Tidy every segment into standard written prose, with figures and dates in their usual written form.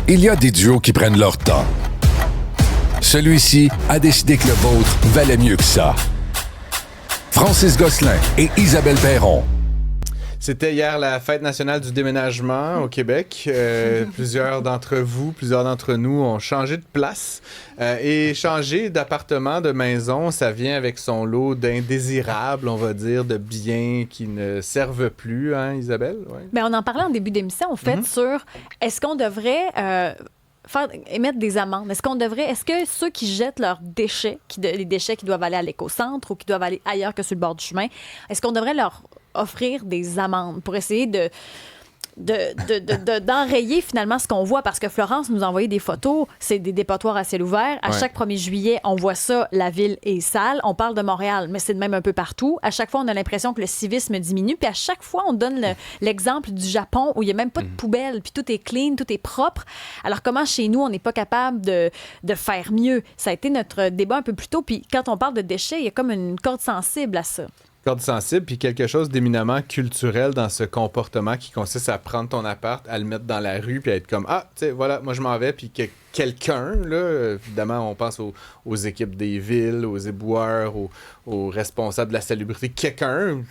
Il y a des duos qui prennent leur temps. Celui-ci a décidé que le vôtre valait mieux que ça. Francis Gosselin et Isabelle Perron. C'était hier la fête nationale du déménagement au Québec. Plusieurs d'entre nous ont changé de place et changé d'appartement, de maison. Ça vient avec son lot d'indésirables, on va dire, de biens qui ne servent plus, hein, Isabelle? Ouais. Bien, on en parlait en début d'émission, en fait, sur est-ce qu'on devrait émettre des amendes? Est-ce que ceux qui jettent leurs déchets, les déchets qui doivent aller à l'écocentre ou qui doivent aller ailleurs que sur le bord du chemin, est-ce qu'on devrait leur offrir des amendes pour essayer d'enrayer finalement ce qu'on voit? Parce que Florence nous a envoyé des photos, c'est des dépotoirs à ciel ouvert. À chaque 1er juillet, on voit ça, la ville est sale. On parle de Montréal, mais c'est de même un peu partout. À chaque fois, on a l'impression que le civisme diminue. Puis à chaque fois, on donne l'exemple du Japon où il n'y a même pas de poubelle, puis tout est clean, tout est propre. Alors comment chez nous, on n'est pas capable de faire mieux? Ça a été notre débat un peu plus tôt. Puis quand on parle de déchets, il y a comme une corde sensible à ça. Corde sensible, puis quelque chose d'éminemment culturel dans ce comportement qui consiste à prendre ton appart, à le mettre dans la rue, puis à être comme « Ah, tu sais, voilà, moi je m'en vais », puis que quelqu'un, là, évidemment, on pense aux équipes des villes, aux éboueurs, aux responsables de la salubrité, quelqu'un,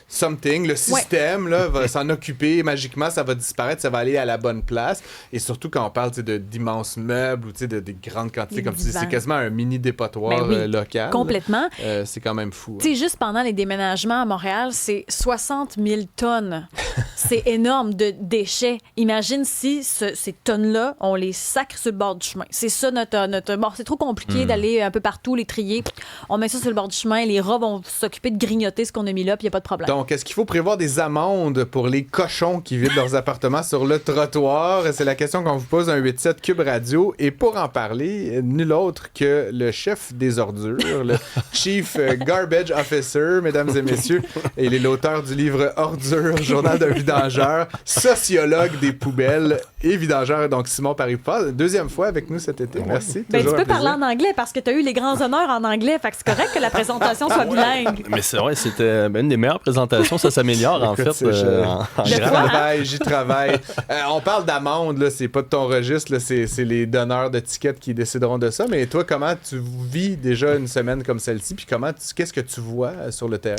something, le système, là, va s'en occuper, magiquement, ça va disparaître, ça va aller à la bonne place, et surtout quand on parle d'immenses meubles, ou des grandes quantités, comme tu dis, c'est quasiment un mini dépotoir local. Complètement. C'est quand même fou. Tu sais, juste pendant les déménagements à Montréal, c'est 60 000 tonnes. C'est énorme de déchets. Imagine si ces tonnes-là, on les sacre sur le bord du chemin. C'est ça notre... Bon, c'est trop compliqué d'aller un peu partout, les trier. On met ça sur le bord du chemin, les rats vont s'occuper de grignoter ce qu'on a mis là, puis il n'y a pas de problème. Donc, est-ce qu'il faut prévoir des amendes pour les cochons qui vident leurs appartements sur le trottoir? C'est la question qu'on vous pose, un 8-7 Cube Radio. Et pour en parler, nul autre que le chef des ordures, le Chief Garbage Officer, mesdames et messieurs. Et il est l'auteur du livre Ordures, Journal d'un vidangeur, sociologue des poubelles et vidangeur. Donc, Simon Parippa, deuxième fois avec nous cet été. Merci. Ben, tu peux parler en anglais parce que tu as eu les grands honneurs en anglais. Fait que c'est correct que la présentation soit bilingue. Mais c'est vrai, c'était une des meilleures présentations. Ça s'améliore, en fait. J'y travaille. On parle d'amende, là. C'est pas de ton registre, là. C'est les donneurs de tickets qui décideront de ça. Mais toi, comment tu vis déjà une semaine comme celle-ci? Puis qu'est-ce que tu vois sur le terrain?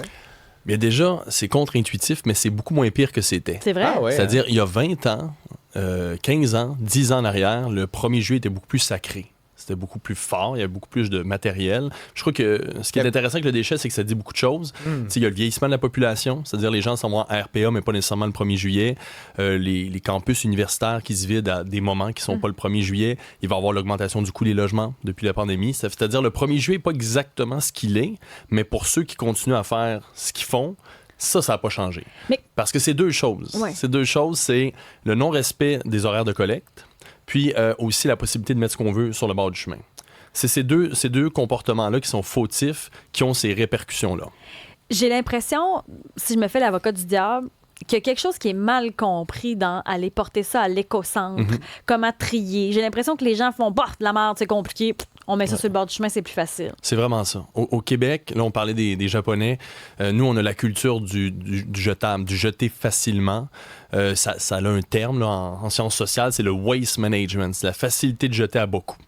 Bien déjà, c'est contre-intuitif, mais c'est beaucoup moins pire que c'était. C'est vrai? Ah ouais, c'est-à-dire, il y a 20 ans, 15 ans, 10 ans en arrière, le 1er juillet était beaucoup plus sacré. C'était beaucoup plus fort, il y avait beaucoup plus de matériel. Je crois que ce qui est intéressant avec le déchet, c'est que ça dit beaucoup de choses. Il y a le vieillissement de la population, c'est-à-dire les gens s'en vont à RPA, mais pas nécessairement le 1er juillet. Les campus universitaires qui se vident à des moments qui ne sont pas le 1er juillet. Il va y avoir l'augmentation du coût des logements depuis la pandémie. C'est-à-dire le 1er juillet n'est pas exactement ce qu'il est, mais pour ceux qui continuent à faire ce qu'ils font, ça n'a pas changé. Parce que c'est deux choses. Ouais. Ces deux choses, c'est le non-respect des horaires de collecte, puis aussi la possibilité de mettre ce qu'on veut sur le bord du chemin. C'est ces deux comportements-là qui sont fautifs, qui ont ces répercussions-là. J'ai l'impression, si je me fais l'avocat du diable, qu'il y a quelque chose qui est mal compris dans aller porter ça à l'écocentre, comment trier. J'ai l'impression que les gens font « Bah, de la merde, c'est compliqué, on met ça sur le bord du chemin, c'est plus facile. » C'est vraiment ça. Au Québec, là, on parlait des Japonais. Nous, on a la culture du jetable, du jeter facilement. Ça a un terme là, en sciences sociales, c'est le waste management. C'est la facilité de jeter à beaucoup.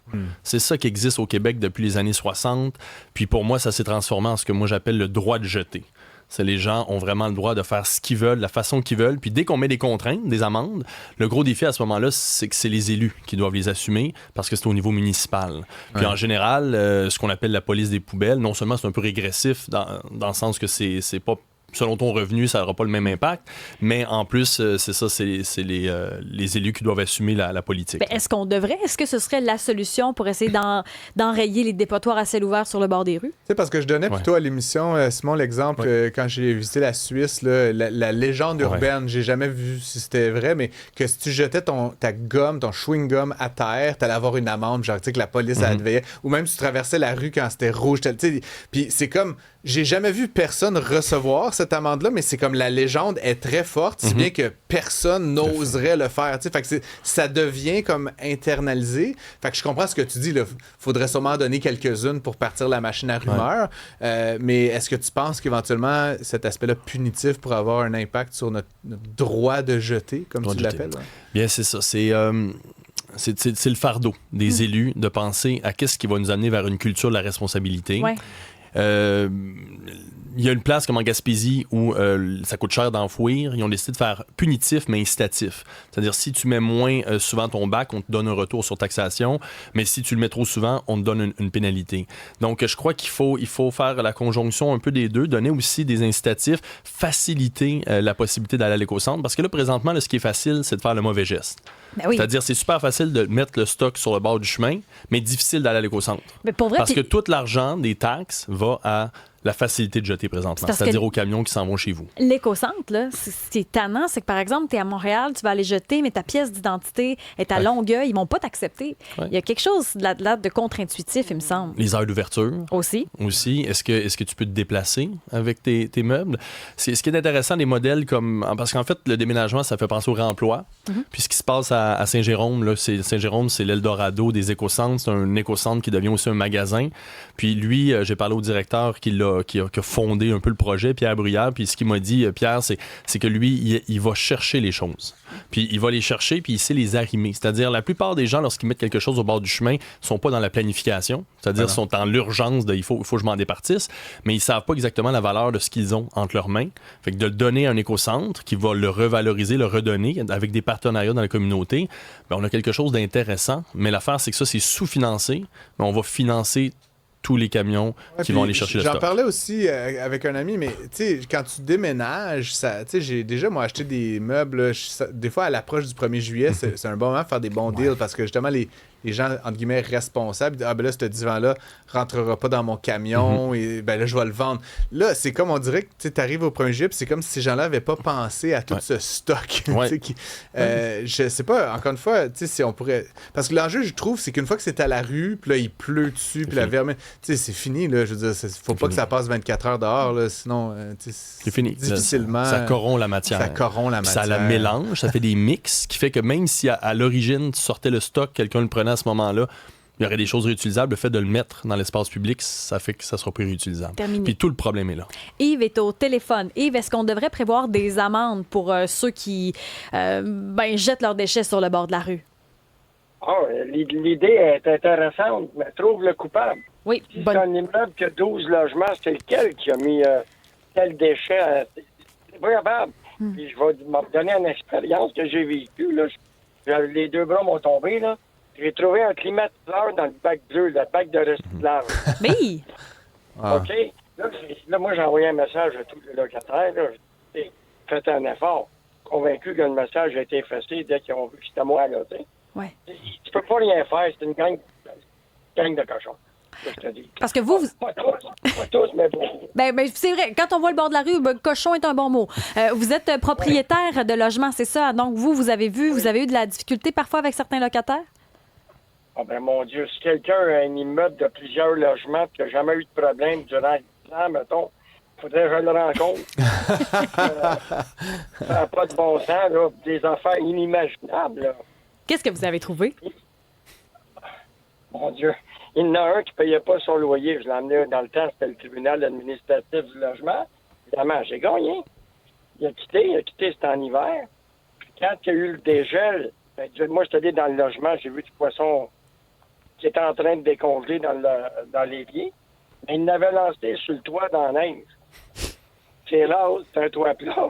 C'est ça qui existe au Québec depuis les années 60. Puis pour moi, ça s'est transformé en ce que moi j'appelle le droit de jeter. C'est les gens ont vraiment le droit de faire ce qu'ils veulent, la façon qu'ils veulent. Puis dès qu'on met des contraintes, des amendes, le gros défi à ce moment-là, c'est que c'est les élus qui doivent les assumer parce que c'est au niveau municipal. Puis en général, ce qu'on appelle la police des poubelles, non seulement c'est un peu régressif dans le sens que c'est pas... Selon ton revenu, ça n'aura pas le même impact. Mais en plus, c'est ça, c'est les élus qui doivent assumer la politique. Mais est-ce qu'on devrait? Est-ce que ce serait la solution pour essayer d'enrayer les dépotoirs à ciel ouvert sur le bord des rues? Tu sais, parce que je donnais plutôt à l'émission, Simon, l'exemple, quand j'ai visité la Suisse, là, la légende urbaine, j'ai jamais vu si c'était vrai, mais que si tu jetais ta gomme, ton chewing-gum à terre, t'allais avoir une amende, genre, tu sais, que la police adveillait. Ou même si tu traversais la rue quand c'était rouge, tu sais. Puis c'est comme... J'ai jamais vu personne recevoir cette amende-là, mais c'est comme la légende est très forte, si bien que personne n'oserait le faire. Fait que ça devient comme internalisé. Fait que je comprends ce que tu dis. Il faudrait sûrement donner quelques-unes pour partir la machine à rumeurs. Mais est-ce que tu penses qu'éventuellement, cet aspect-là punitif pourrait avoir un impact sur notre droit de jeter, comme tu l'appelles? Bien, c'est ça. c'est le fardeau des élus de penser à qu'est-ce qui va nous amener vers une culture de la responsabilité. Ouais. Il y a une place comme en Gaspésie où ça coûte cher d'enfouir. Ils ont décidé de faire punitif mais incitatif. C'est-à-dire, si tu mets moins souvent ton bac, on te donne un retour sur taxation, mais si tu le mets trop souvent, on te donne une pénalité. Donc, je crois qu'il faut faire la conjonction un peu des deux, donner aussi des incitatifs, faciliter la possibilité d'aller à l'éco-centre, parce que là, présentement, là, ce qui est facile, c'est de faire le mauvais geste. Ben oui. C'est-à-dire, c'est super facile de mettre le stock sur le bord du chemin, mais difficile d'aller à l'éco-centre. Mais pour vrai, Parce que tout l'argent des taxes va à la facilité de jeter présentement, c'est-à-dire aux camions qui s'en vont chez vous. L'éco-centre, là, ce qui est tannant, c'est que, par exemple, tu es à Montréal, tu vas aller jeter, mais ta pièce d'identité est à Longueuil, ils vont pas t'accepter. Ouais. Il y a quelque chose là de contre-intuitif, il me semble. Les heures d'ouverture. Aussi. Est-ce que tu peux te déplacer avec tes meubles? Ce qui est intéressant, des modèles comme... Parce qu'en fait, le déménagement, ça fait penser au réemploi. Puis ce qui se passe à Saint-Jérôme, là, Saint-Jérôme, c'est l'Eldorado des éco-centres. C'est un éco-centre qui devient aussi un magasin. Puis lui, j'ai parlé au directeur qui a fondé un peu le projet, Pierre Bruyère. Puis ce qu'il m'a dit, Pierre, c'est que lui, il va chercher les choses. Puis il va les chercher, puis il sait les arrimer. C'est-à-dire, la plupart des gens, lorsqu'ils mettent quelque chose au bord du chemin, ne sont pas dans la planification. C'est-à-dire, sont dans l'urgence de il faut que je m'en départisse, mais ils ne savent pas exactement la valeur de ce qu'ils ont entre leurs mains. Fait que de le donner à un éco-centre qui va le revaloriser, le redonner avec des partenariats dans la communauté, bien, on a quelque chose d'intéressant. Mais l'affaire, c'est que ça, c'est sous-financé, mais on va financer tous les camions qui vont aller chercher le stock. J'en parlais aussi avec un ami, mais tu sais, quand tu déménages, j'ai déjà, moi, acheté des meubles, des fois, à l'approche du 1er juillet, c'est un bon moment de faire des bons deals parce que justement, les gens, entre guillemets, responsables, disent, ah ben là, ce divan-là rentrera pas dans mon camion et ben là, je vais le vendre. Là, c'est comme, on dirait que tu arrives au 1er juillet, puis c'est comme si ces gens-là n'avaient pas pensé à tout ce stock. Je sais pas, encore une fois, tu sais, si on pourrait... Parce que l'enjeu, je trouve, c'est qu'une fois que c'est à la rue, puis là, il pleut dessus, puis la vermine... Tu sais, c'est fini, là. Je veux dire, faut pas que ça passe 24 heures dehors, là, sinon, c'est fini. Difficilement... Ça corrompt la matière. Ça la mélange, ça fait des mix, qui fait que même si à l'origine, tu sortais le stock, quelqu'un le prenait à ce moment-là, il y aurait des choses réutilisables. Le fait de le mettre dans l'espace public, ça fait que ça sera plus réutilisable. Terminé. Puis tout le problème est là. Yves est au téléphone. Yves, est-ce qu'on devrait prévoir des amendes pour ceux qui jettent leurs déchets sur le bord de la rue? Oh, l'idée est intéressante, mais trouve le coupable. Oui. Si c'est un immeuble qui a 12 logements, c'est lequel qui a mis tel déchet? C'est pas capable. Puis je vais me donner une expérience que j'ai vécue. Là. Les deux bras m'ont tombé. Là. J'ai trouvé un climatiseur dans le bac bleu, le bac de recyclage. Oui! OK? Là, moi, j'ai envoyé un message à tous les locataires. Là. Faites un effort. Convaincu que le message a été effacé dès qu'ils ont vu que c'était moi. Là, ouais. Tu peux pas rien faire. C'est une gang de cochons. Je te dis. Parce que vous... Pas tous, mais beaucoup. Ben, c'est vrai. Quand on voit le bord de la rue, cochon est un bon mot. Vous êtes propriétaire de logement, c'est ça? Donc, vous avez vu, vous avez eu de la difficulté parfois avec certains locataires? Ah ben mon Dieu, si quelqu'un a un immeuble de plusieurs logements et qui n'a jamais eu de problème durant 10 ans, mettons, il faudrait que je le rencontre. Ça n'a pas de bon sens, là. Des affaires inimaginables, là. Qu'est-ce que vous avez trouvé? Mon Dieu. Il y en a un qui ne payait pas son loyer. Je l'ai emmené dans le temps, c'était le tribunal administratif du logement. Évidemment, j'ai gagné. Il a quitté, c'était en hiver. Puis quand il y a eu le dégel, ben, moi, j'étais allé dans le logement, j'ai vu du poisson qui était en train de décongeler dans l'évier. Mais il l'avait lancé sur le toit dans la neige. C'est là, c'est un toit plat.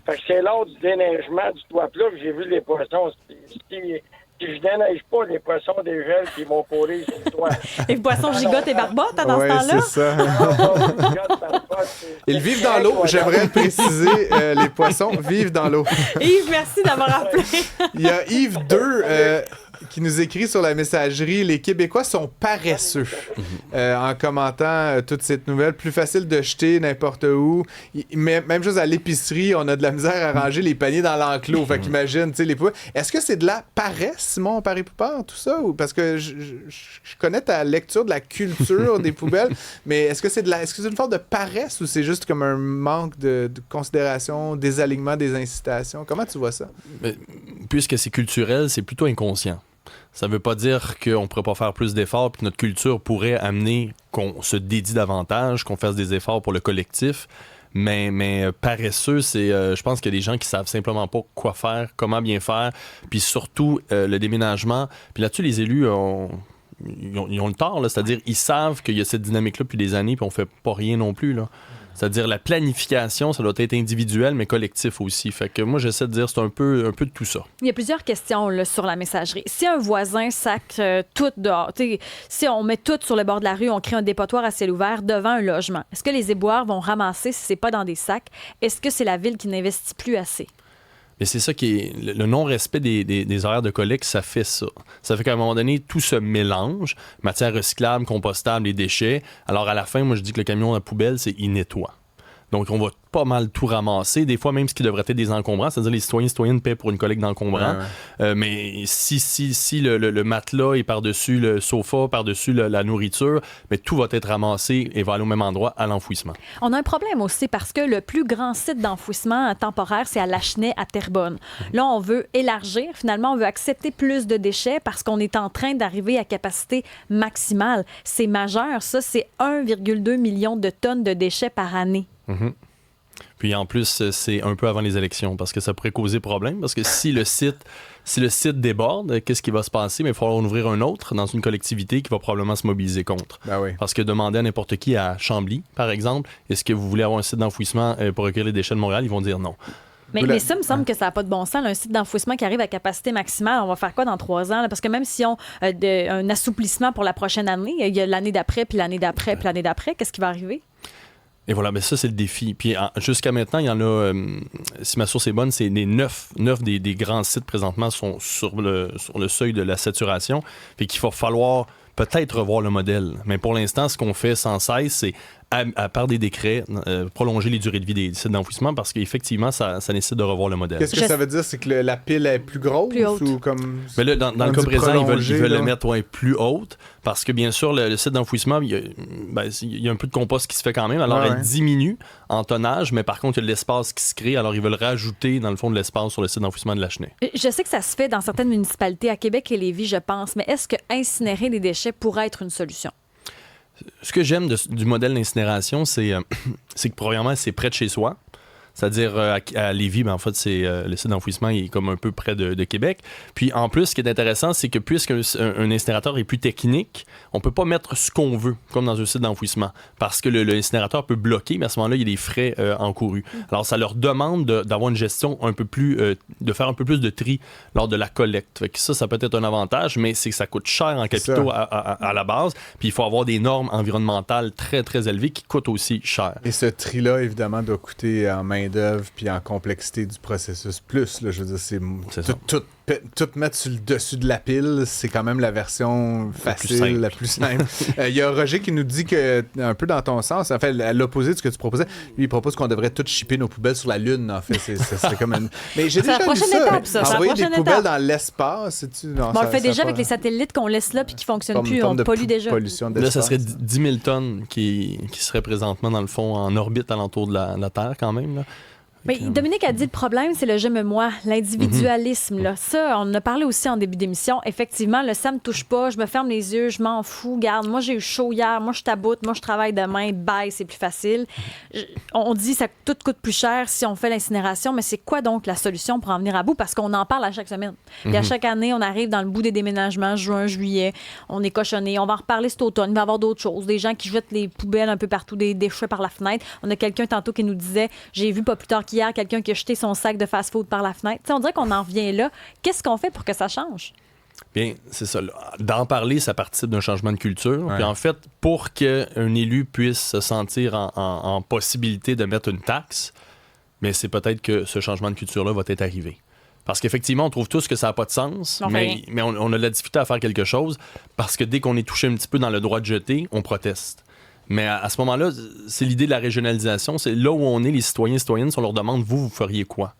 Fait que c'est lors du déneigement du toit plat que j'ai vu les poissons. Si je déneige pas, les poissons dégèlent et ils vont courir sur le toit. Les poissons gigotent et barbottes dans ce temps-là? C'est ça. Ils vivent dans l'eau. J'aimerais le préciser. Les poissons vivent dans l'eau. Yves, merci d'avoir appelé. Il y a Yves 2 qui nous écrit sur la messagerie « Les Québécois sont paresseux » en commentant toute cette nouvelle. Plus facile de jeter n'importe où. Même chose à l'épicerie, on a de la misère à ranger les paniers dans l'enclos. Fait qu'imagine, tu sais, les poubelles. Est-ce que c'est de la paresse, Simon Paré-Poupard, tout ça? Ou parce que je connais ta lecture de la culture des poubelles, mais est-ce que c'est une forme de paresse ou c'est juste comme un manque de considération, des alignements, des incitations? Comment tu vois ça? Mais, puisque c'est culturel, c'est plutôt inconscient. Ça ne veut pas dire qu'on ne pourrait pas faire plus d'efforts, puis notre culture pourrait amener qu'on se dédie davantage, qu'on fasse des efforts pour le collectif, Mais paresseux, je pense qu'il y a des gens qui savent simplement pas quoi faire, comment bien faire, puis surtout le déménagement. Puis là-dessus, les élus ils ont le tort, là, c'est-à-dire ils savent qu'il y a cette dynamique-là depuis des années, puis on fait pas rien non plus, là. C'est-à-dire la planification, ça doit être individuel, mais collectif aussi. Fait que moi, j'essaie de dire c'est un peu de tout ça. Il y a plusieurs questions là, sur la messagerie. Si un voisin sac tout dehors, si on met tout sur le bord de la rue, on crée un dépotoir à ciel ouvert devant un logement, est-ce que les éboueurs vont ramasser si c'est pas dans des sacs? Est-ce que c'est la ville qui n'investit plus assez? Mais c'est ça qui est... Le non-respect des horaires de collecte, ça fait ça. Ça fait qu'à un moment donné, tout se mélange. Matières recyclables, compostables, les déchets. Alors, à la fin, moi, je dis que le camion à poubelle, c'est il nettoie. Donc, on va pas mal tout ramasser. Des fois, même ce qui devrait être des encombrants, c'est-à-dire les citoyennes paient pour une collecte d'encombrants. Mais si le matelas est par-dessus le sofa, par-dessus la nourriture, mais tout va être ramassé et va aller au même endroit, à l'enfouissement. On a un problème aussi parce que le plus grand site d'enfouissement temporaire, c'est à Lachenay, à Terrebonne. Là, on veut élargir. Finalement, on veut accepter plus de déchets parce qu'on est en train d'arriver à capacité maximale. C'est majeur, ça. C'est 1,2 million de tonnes de déchets par année. Mm-hmm. Puis en plus, c'est un peu avant les élections parce que ça pourrait causer problème. Parce que si le site déborde, qu'est-ce qui va se passer? Mais il va falloir en ouvrir un autre dans une collectivité qui va probablement se mobiliser contre. Ben oui. Parce que demander à n'importe qui à Chambly, par exemple, est-ce que vous voulez avoir un site d'enfouissement pour recueillir les déchets de Montréal? Ils vont dire non. Mais ça me semble que ça n'a pas de bon sens. Là, un site d'enfouissement qui arrive à capacité maximale, on va faire quoi dans 3 ans? Là? Parce que même si on a un assouplissement pour la prochaine année, il y a l'année d'après, puis l'année d'après, puis l'année d'après, qu'est-ce qui va arriver? Et voilà, mais ça, c'est le défi. Puis jusqu'à maintenant, il y en a, si ma source est bonne, c'est les 9 des grands sites présentement sont sur le seuil de la saturation. Puis qu'il va falloir peut-être revoir le modèle. Mais pour l'instant, ce qu'on fait sans cesse, c'est à part des décrets, prolonger les durées de vie des sites d'enfouissement parce qu'effectivement, ça nécessite de revoir le modèle. Qu'est-ce que ça veut dire? C'est que la pile est plus grosse? Plus haute. Ou comme... Mais là, dans le cas présent, ils veulent le mettre plus haute parce que, bien sûr, le site d'enfouissement, il y a un peu de compost qui se fait quand même. Alors, elle diminue en tonnage, mais par contre, il y a de l'espace qui se crée. Alors, ils veulent rajouter, dans le fond, de l'espace sur le site d'enfouissement de Lachenay. Je sais que ça se fait dans certaines municipalités, à Québec et Lévis, je pense, mais est-ce que incinérer les déchets pourrait être une solution? Ce que j'aime du modèle d'incinération, c'est que, premièrement, c'est près de chez soi. C'est-à-dire, à Lévis, en fait, le site d'enfouissement il est comme un peu près de Québec. Puis, en plus, ce qui est intéressant, c'est que puisqu'un incinérateur est plus technique, on ne peut pas mettre ce qu'on veut, comme dans un site d'enfouissement, parce que l'incinérateur peut bloquer, mais à ce moment-là, il y a des frais encourus. Alors, ça leur demande d'avoir une gestion un peu plus... de faire un peu plus de tri lors de la collecte. Fait que ça peut être un avantage, mais c'est que ça coûte cher en capitaux à la base. Puis, il faut avoir des normes environnementales très, très élevées qui coûtent aussi cher. Et ce tri-là, évidemment, doit coûter en main-d'œuvre puis en complexité du processus plus. Là, je veux dire, c'est tout mettre sur le dessus de la pile, c'est quand même la version facile, la plus simple. Il y a Roger qui nous dit que, un peu dans ton sens, en fait, à l'opposé de ce que tu proposais, lui, il propose qu'on devrait tout shipper nos poubelles sur la Lune, en fait. C'est comme une... Mais j'ai déjà vu ça. Envoyer des poubelles dans l'espace, on le fait déjà avec les satellites qu'on laisse là puis qui ne fonctionnent plus, on pollue déjà. Là, ça serait 10 000 tonnes qui seraient présentement, dans le fond, en orbite alentour de la Terre, quand même, là. Mais Dominique a dit le problème, c'est le je me moi, l'individualisme. Là. Ça, on en a parlé aussi en début d'émission. Effectivement, ça me touche pas, je me ferme les yeux, je m'en fous. Garde, moi j'ai eu chaud hier, moi je taboute, moi je travaille demain, bye, c'est plus facile. On dit que tout coûte plus cher si on fait l'incinération, mais c'est quoi donc la solution pour en venir à bout? Parce qu'on en parle à chaque semaine. Puis à chaque année, on arrive dans le bout des déménagements, juin, juillet, on est cochonné, on va en reparler cet automne, il va y avoir d'autres choses. Des gens qui jettent les poubelles un peu partout, des déchets par la fenêtre. On a quelqu'un tantôt qui nous disait, j'ai vu pas plus tard qu'hier, quelqu'un qui a jeté son sac de fast-food par la fenêtre. T'sais, on dirait qu'on en revient là. Qu'est-ce qu'on fait pour que ça change? Bien, c'est ça. D'en parler, ça participe d'un changement de culture. Ouais. Puis en fait, pour qu'un élu puisse se sentir en possibilité de mettre une taxe, bien, c'est peut-être que ce changement de culture-là va être arrivé. Parce qu'effectivement, on trouve tous que ça n'a pas de sens, mais on a de la difficulté à faire quelque chose parce que dès qu'on est touché un petit peu dans le droit de jeter, on proteste. Mais à ce moment-là, c'est l'idée de la régionalisation. C'est là où on est, les citoyens et citoyennes, si on leur demande, vous feriez quoi?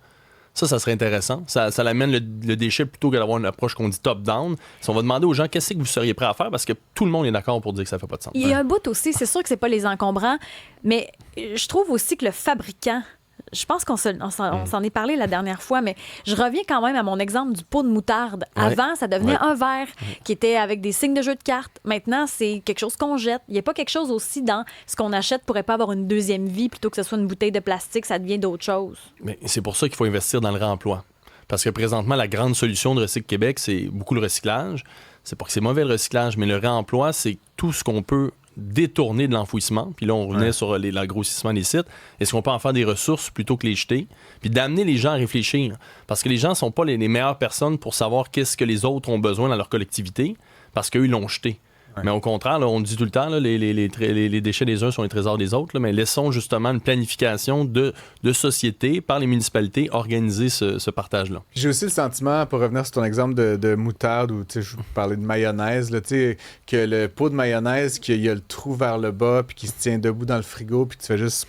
Ça serait intéressant. Ça l'amène le déchet plutôt que d'avoir une approche qu'on dit top-down. Si on va demander aux gens qu'est-ce que vous seriez prêts à faire, parce que tout le monde est d'accord pour dire que ça fait pas de sens. Il y a un bout aussi, c'est sûr que c'est pas les encombrants, mais je trouve aussi que le fabricant je pense qu'on s'en est parlé la dernière fois, mais je reviens quand même à mon exemple du pot de moutarde. Avant, ça devenait un verre qui était avec des signes de jeu de cartes. Maintenant, c'est quelque chose qu'on jette. Il n'y a pas quelque chose aussi dans ce qu'on achète pourrait pas avoir une deuxième vie plutôt que ce soit une bouteille de plastique, ça devient d'autres choses. Mais c'est pour ça qu'il faut investir dans le réemploi. Parce que présentement, la grande solution de Recycle Québec, c'est beaucoup le recyclage. C'est pas que c'est mauvais le recyclage, mais le réemploi, c'est tout ce qu'on peut détourner de l'enfouissement. Puis là, on revenait sur l'agrossissement des sites. Est-ce qu'on peut en faire des ressources plutôt que les jeter? Puis d'amener les gens à réfléchir. Parce que les gens ne sont pas les meilleures personnes pour savoir qu'est-ce que les autres ont besoin dans leur collectivité, parce qu'eux, ils l'ont jeté. Ouais. Mais au contraire, là, on dit tout le temps, là, les déchets des uns sont les trésors des autres, là, mais laissons justement une planification de société par les municipalités organiser ce partage-là. J'ai aussi le sentiment, pour revenir sur ton exemple de moutarde, où je parlais de mayonnaise, là, que le pot de mayonnaise, qu'il y a le trou vers le bas, puis qui se tient debout dans le frigo, puis tu fais juste...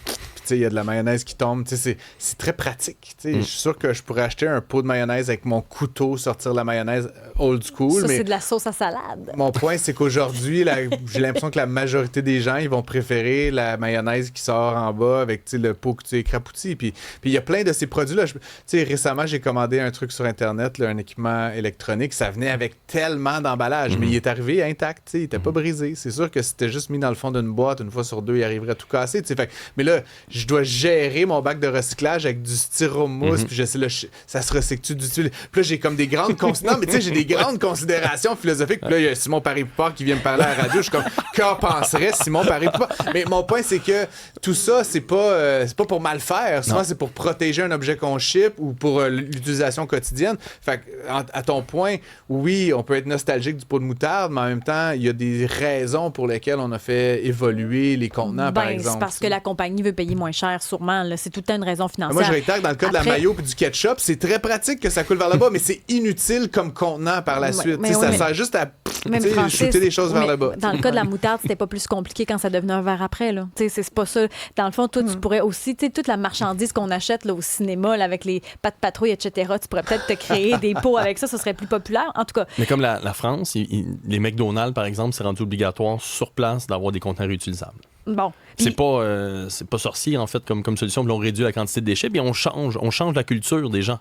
il y a de la mayonnaise qui tombe. C'est très pratique. Je suis sûr que je pourrais acheter un pot de mayonnaise avec mon couteau, sortir la mayonnaise old school. Ça, mais c'est de la sauce à salade. Mon point, c'est qu'aujourd'hui, j'ai l'impression que la majorité des gens, ils vont préférer la mayonnaise qui sort en bas avec le pot que tu écrapoutis. Puis il y a plein de ces produits-là. Récemment, j'ai commandé un truc sur Internet, là, un équipement électronique. Ça venait avec tellement d'emballage, mais il est arrivé intact. Il n'était pas brisé. C'est sûr que si c'était juste mis dans le fond d'une boîte, une fois sur deux, il arriverait tout cassé. Mais là, je dois gérer mon bac de recyclage avec du styromousse, puis ça se recycle-tu du tuile. Puis là, j'ai comme des grandes j'ai des grandes considérations philosophiques. Puis là, il y a Simon Paré-Poupard qui vient me parler à la radio. Je suis comme, qu'en penserait Simon Paré-Poupard? Mais mon point, c'est que tout ça, c'est pas pour mal faire. Souvent, c'est pour protéger un objet qu'on ship ou pour l'utilisation quotidienne. Fait que, à ton point, oui, on peut être nostalgique du pot de moutarde, mais en même temps, il y a des raisons pour lesquelles on a fait évoluer les contenants, par exemple. C'est parce que la compagnie veut payer moins cher, sûrement. Là. C'est tout le temps une raison financière. Moi, je réitère, dans le cas de la mayo et du ketchup, c'est très pratique que ça coule vers le bas, mais c'est inutile comme contenant par la suite. Ça sert juste à shooter des choses vers le bas. Dans le cas de la moutarde, c'était pas plus compliqué quand ça devenait un verre après. Là. C'est pas ça. Dans le fond, toi, tu pourrais aussi, toute la marchandise qu'on achète là, au cinéma là, avec les pâtes patrouilles, etc., tu pourrais peut-être te créer des pots avec ça serait plus populaire. En tout cas. Mais comme la France, les McDonald's, par exemple, c'est rendu obligatoire sur place d'avoir des contenants réutilisables. Bon. C'est pas sorcier, en fait, comme solution. Puis on réduit la quantité de déchets, puis on change la culture des gens.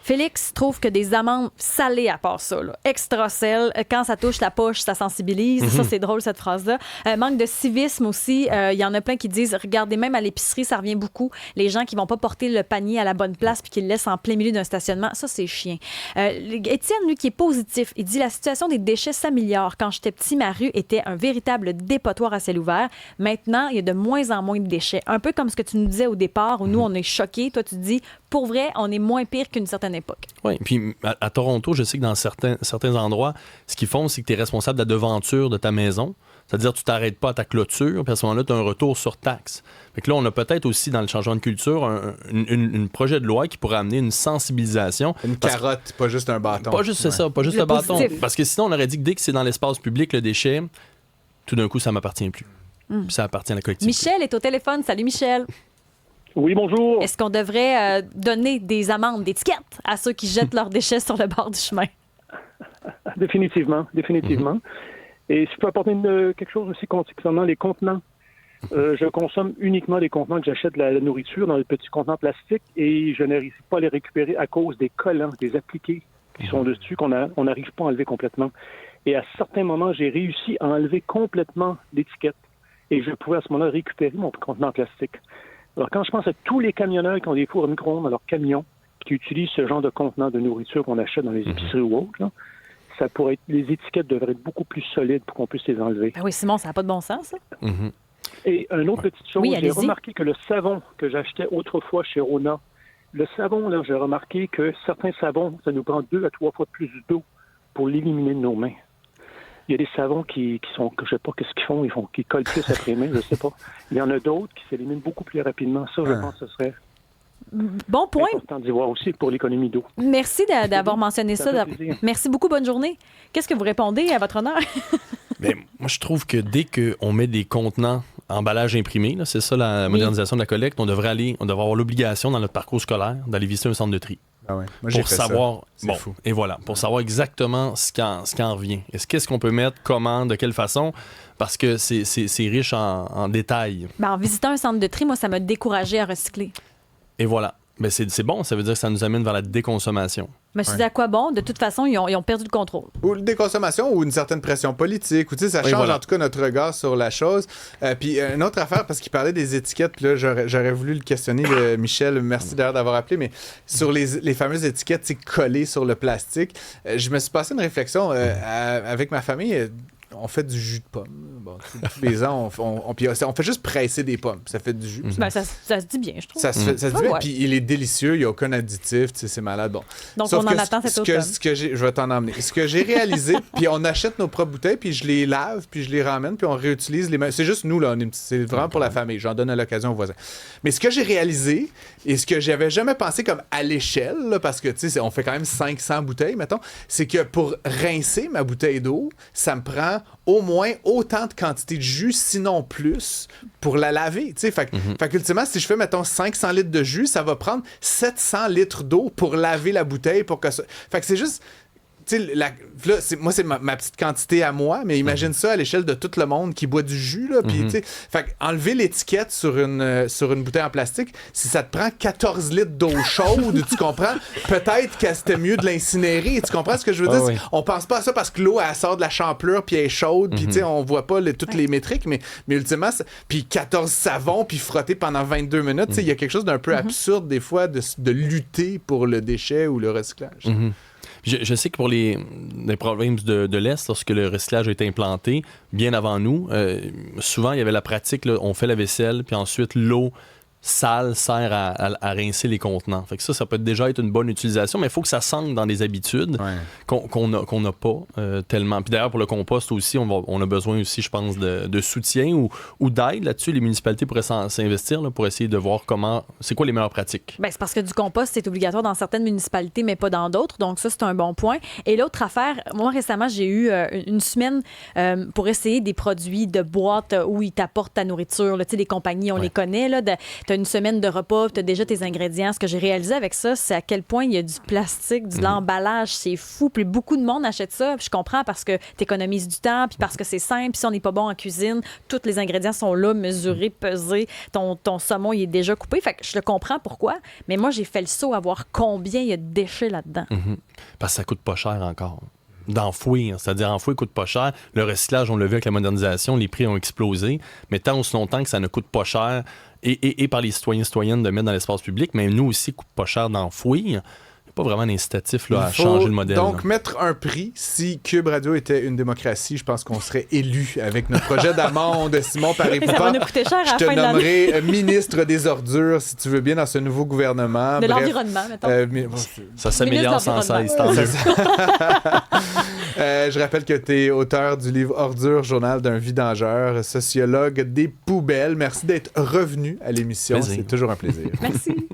Félix trouve que des amandes salées, à part ça, là, extra sel, quand ça touche la poche, ça sensibilise. Ça, c'est drôle, cette phrase-là. Manque de civisme aussi. Il y en a plein qui disent, regardez, même à l'épicerie, ça revient beaucoup. Les gens qui vont pas porter le panier à la bonne place puis qui le laissent en plein milieu d'un stationnement, ça, c'est chiant. Étienne, lui, qui est positif, il dit, la situation des déchets s'améliore. Quand j'étais petit, ma rue était un véritable dépotoir à ciel ouvert. Maintenant, il y a de moins en moins de déchets. Un peu comme ce que tu nous disais au départ, où nous, on est choqués. Toi, tu dis, pour vrai, on est moins pire qu'une certaine époque. Oui, puis à Toronto, je sais que dans certains endroits, ce qu'ils font, c'est que tu es responsable de la devanture de ta maison. C'est-à-dire tu t'arrêtes pas à ta clôture, puis à ce moment-là, tu as un retour sur taxe. Fait que là, on a peut-être aussi, dans le changement de culture, un projet de loi qui pourrait amener une sensibilisation. Une carotte, pas juste un bâton. Pas juste, c'est ça, pas juste le bâton. Parce que sinon, on aurait dit que dès que c'est dans l'espace public, le déchet, tout d'un coup, ça m'appartient plus. Puis ça appartient à la collectivité. Michel est au téléphone. Salut, Michel. Oui, bonjour. Est-ce qu'on devrait donner des amendes, des tickets à ceux qui jettent leurs déchets sur le bord du chemin? Définitivement. Et si je peux apporter quelque chose aussi concernant les contenants. Je consomme uniquement les contenants que j'achète de la nourriture dans des petits contenants plastiques et je n'arrive pas à les récupérer à cause des collants, des appliqués qui sont dessus qu'on n'arrive pas à enlever complètement. Et à certains moments, j'ai réussi à enlever complètement l'étiquette et je pouvais à ce moment-là récupérer mon contenant plastique. Alors, quand je pense à tous les camionneurs qui ont des fours à micro-ondes dans leur camion, qui utilisent ce genre de contenants de nourriture qu'on achète dans les épiceries ou autres, là, ça pourrait être, les étiquettes devraient être beaucoup plus solides pour qu'on puisse les enlever. Ah oui, Simon, ça n'a pas de bon sens, ça? Et une autre petite chose, j'ai remarqué que le savon que j'achetais autrefois chez Rona, le savon, là, j'ai remarqué que certains savons, ça nous prend 2 à 3 fois plus d'eau pour l'éliminer de nos mains. Il y a des savons qui sont, je sais pas qu'est-ce qu'ils font, qui collent plus après les mains, je sais pas. Il y en a d'autres qui s'éliminent beaucoup plus rapidement. Ça, je pense que ce serait bon point. important d'y voir aussi pour l'économie d'eau. Merci d'avoir mentionné ça. Merci beaucoup, bonne journée. Qu'est-ce que vous répondez à votre honneur? Bien, moi, je trouve que dès qu'on met des contenants emballage imprimé, là, c'est ça la modernisation de la collecte, on devrait avoir l'obligation dans notre parcours scolaire d'aller visiter un centre de tri. Ah ouais. Moi, j'ai pour fait savoir, ça. bon, fou. Et voilà, pour savoir exactement ce qui en revient. Qu'est-ce qu'on peut mettre, comment, de quelle façon, parce que c'est riche en détails. En visitant un centre de tri, moi, ça m'a découragé à recycler. Et voilà. Ben c'est bon, ça veut dire que ça nous amène vers la déconsommation. Mais c'est à quoi bon? De toute façon, ils ont perdu le contrôle. Ou la déconsommation ou une certaine pression politique. Ou, ça change en tout cas notre regard sur la chose. Puis une autre affaire, parce qu'il parlait des étiquettes, puis là, j'aurais voulu le questionner, Michel, merci d'ailleurs d'avoir appelé, mais sur les fameuses étiquettes collées sur le plastique, je me suis passé une réflexion avec ma famille. On fait du jus de pomme. Bon, tous les ans, on fait juste presser des pommes. Ça fait du jus. Ben, ça se dit bien, je trouve. Ça se dit bien, puis il est délicieux, il n'y a aucun additif, c'est malade. Bon. Donc, sauf on en attend cet automne. Je vais t'en emmener. Ce que j'ai réalisé, puis on achète nos propres bouteilles, puis je les lave, puis je les ramène, puis on réutilise les mêmes. C'est juste nous, là, c'est vraiment pour la famille. J'en donne à l'occasion aux voisins. Mais ce que j'ai réalisé, et ce que j'avais jamais pensé comme à l'échelle, là, parce que, tu sais, on fait quand même 500 bouteilles, mettons, c'est que pour rincer ma bouteille d'eau, ça me prend au moins autant de quantité de jus, sinon plus, pour la laver. Fait qu'ultimement, si je fais, mettons, 500 litres de jus, ça va prendre 700 litres d'eau pour laver la bouteille. Fait que c'est juste... Moi, c'est ma petite quantité à moi, mais imagine ça à l'échelle de tout le monde qui boit du jus. Là, fait enlever l'étiquette sur une bouteille en plastique, si ça te prend 14 litres d'eau chaude, tu comprends? Peut-être que c'était mieux de l'incinérer. Tu comprends ce que je veux dire? Oui. On pense pas à ça parce que l'eau, elle sort de la champlure, puis elle est chaude, puis on voit pas toutes les métriques, mais ultimement, puis 14 savons, puis frotter pendant 22 minutes, il y a quelque chose d'un peu absurde, des fois, de lutter pour le déchet ou le recyclage. Je sais que pour les provinces de l'Est, lorsque le recyclage a été implanté, bien avant nous, souvent il y avait la pratique, là, on fait la vaisselle, puis ensuite l'eau sale sert à rincer les contenants. Fait que ça peut déjà être une bonne utilisation, mais il faut que ça s'ancre dans des habitudes qu'on n'a pas tellement. Puis d'ailleurs, pour le compost aussi, on a besoin aussi, je pense, de soutien ou d'aide là-dessus. Les municipalités pourraient s'investir là, pour essayer de voir c'est quoi les meilleures pratiques. Bien, c'est parce que du compost, c'est obligatoire dans certaines municipalités, mais pas dans d'autres. Donc ça, c'est un bon point. Et l'autre affaire, moi, récemment, j'ai eu une semaine pour essayer des produits de boîte où ils t'apportent ta nourriture. Là, les compagnies, on les connaît, là, tu as une semaine de repas, tu as déjà tes ingrédients. Ce que j'ai réalisé avec ça, c'est à quel point il y a du plastique, de l'emballage, c'est fou. Puis beaucoup de monde achète ça. Puis je comprends parce que tu économises du temps, puis parce que c'est simple. Puis si on n'est pas bon en cuisine, tous les ingrédients sont là, mesurés, pesés. Ton saumon, il est déjà coupé. Fait que je le comprends pourquoi. Mais moi, j'ai fait le saut à voir combien il y a de déchets là-dedans. Parce que ça coûte pas cher encore. D'enfouir, c'est-à-dire enfouir coûte pas cher. Le recyclage, on l'a vu avec la modernisation, les prix ont explosé, mais tant aussi longtemps que ça ne coûte pas cher, et par les citoyens et citoyennes de mettre dans l'espace public, mais nous aussi, coûte pas cher d'enfouir, il n'y a pas vraiment d'incitatif là, à changer le modèle. Donc, mettre un prix, si Cube Radio était une démocratie, je pense qu'on serait élu avec notre projet d'amende. Simon Paré-Poupard, ça va nous coûter cher à la fin de l'année. Je te nommerai ministre des ordures, si tu veux bien, dans ce nouveau gouvernement. De l'environnement, mettons. Ça s'améliore sans cesse, tant mieux. Je rappelle que tu es auteur du livre Ordures, journal d'un vidangeur, sociologue des poubelles. Merci d'être revenu à l'émission. C'est toujours un plaisir. Merci.